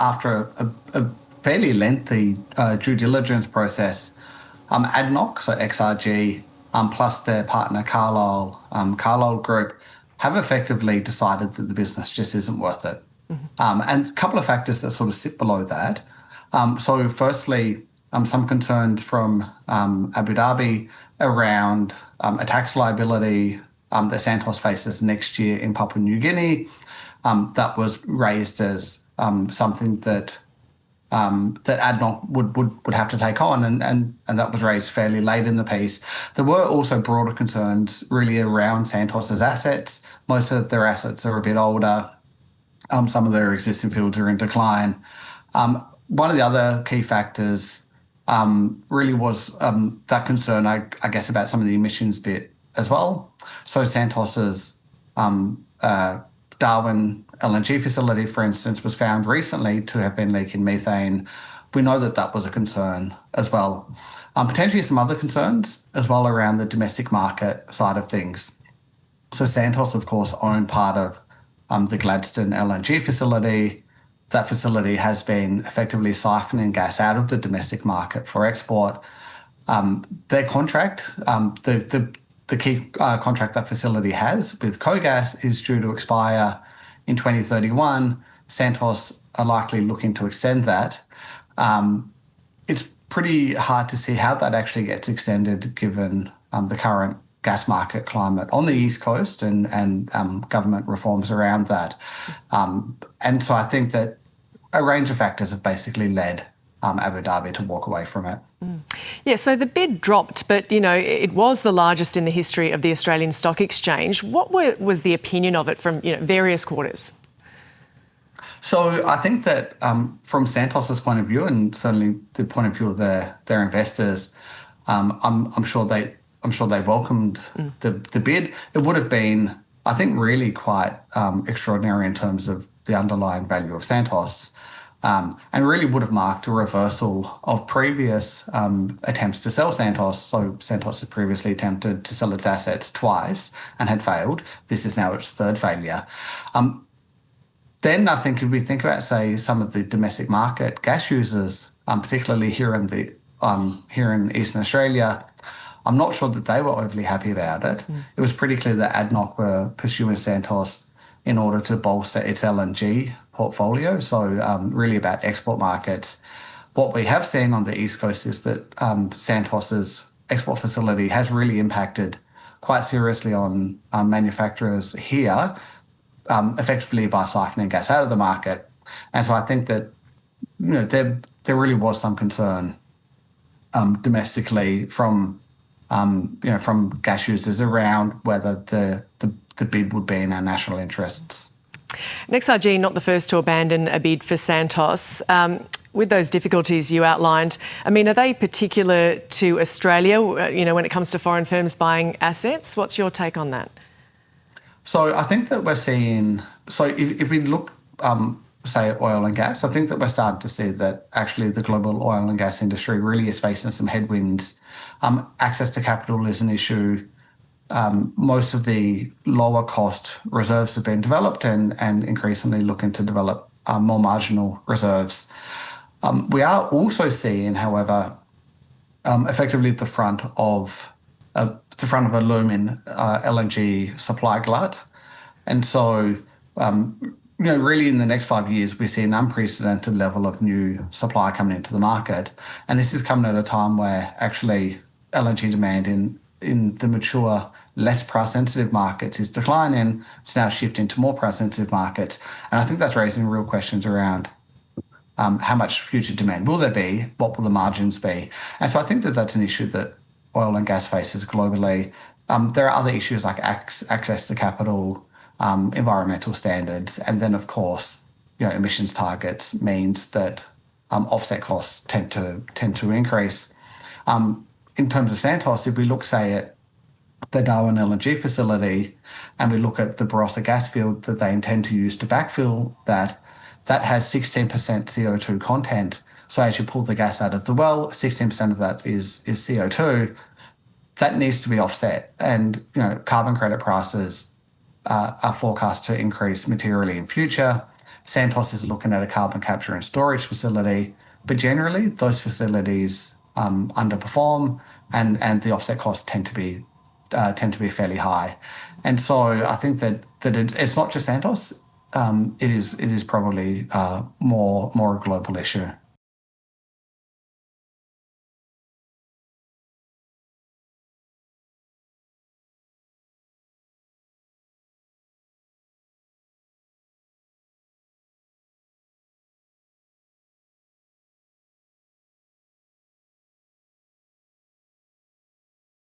after a fairly lengthy due diligence process, ADNOC, so XRG, plus their partner Carlyle Group, have effectively decided that the business just isn't worth it. And a couple of factors that sort of sit below that. So firstly, some concerns from Abu Dhabi around a tax liability that Santos faces next year in Papua New Guinea. That was raised as something that ADNOC would have to take on, and that was raised fairly late in the piece. There were also broader concerns really around Santos's assets. Most of their assets are a bit older. Some of their existing fields are in decline. One of the other key factors really was that concern, I guess, about some of the emissions bit as well. So Santos's Darwin LNG facility, for instance, was found recently to have been leaking methane. We know that that was a concern as well. Potentially some other concerns as well around the domestic market side of things. So Santos, of course, owned part of the Gladstone LNG facility. That facility has been effectively siphoning gas out of the domestic market for export. Their contract, the key contract that facility has with Kogas, is due to expire in 2031. Santos are likely looking to extend that. It's pretty hard to see how that actually gets extended given the current gas market climate on the East Coast and government reforms around that. And so I think that a range of factors have basically led Abu Dhabi to walk away from it. Yeah, so the bid dropped, but, it was the largest in the history of the Australian Stock Exchange. What was the opinion of it from, various quarters? So I think that from Santos's point of view, and certainly the point of view of their investors, I'm sure they welcomed the bid. It would have been, I think, really quite extraordinary in terms of the underlying value of Santos, and really would have marked a reversal of previous attempts to sell Santos. So Santos had previously attempted to sell its assets twice and had failed. This is now its third failure. Then I think if we think about, say, some of the domestic market gas users, particularly here in Eastern Australia, I'm not sure that they were overly happy about it. It was pretty clear that ADNOC were pursuing Santos in order to bolster its LNG portfolio, so really about export markets. What we have seen on the East Coast is that Santos's export facility has really impacted quite seriously on manufacturers here, effectively by siphoning gas out of the market. And so I think that there really was some concern domestically from gas users around whether the bid would be in our national interests. XRG not the first to abandon a bid for Santos. With those difficulties you outlined, are they particular to Australia, when it comes to foreign firms buying assets? What's your take on that? So I think that we're seeing, if we look, say, at oil and gas, I think that we're starting to see that actually the global oil and gas industry really is facing some headwinds. Access to capital is an issue. Most of the lower cost reserves have been developed and increasingly looking to develop more marginal reserves. We are also seeing, however, effectively the front of a looming LNG supply glut. And so, really in the next 5 years, we see an unprecedented level of new supply coming into the market. And this is coming at a time where actually LNG demand in the mature, less price-sensitive markets is declining. It's now shifting to more price-sensitive markets. And I think that's raising real questions around how much future demand will there be? What will the margins be? And so I think that that's an issue that oil and gas faces globally. There are other issues like access to capital, environmental standards, and then, of course, emissions targets means that offset costs tend to increase. In terms of Santos, if we look, say, at the Darwin LNG facility and we look at the Barossa gas field that they intend to use to backfill that has 16% CO2 content. So as you pull the gas out of the well, 16% of that is CO2. That needs to be offset. And, carbon credit prices are forecast to increase materially in future. Santos is looking at a carbon capture and storage facility, but generally those facilities underperform, and the offset costs tend to be fairly high. And so I think that it's not just Santos. It is probably more a global issue.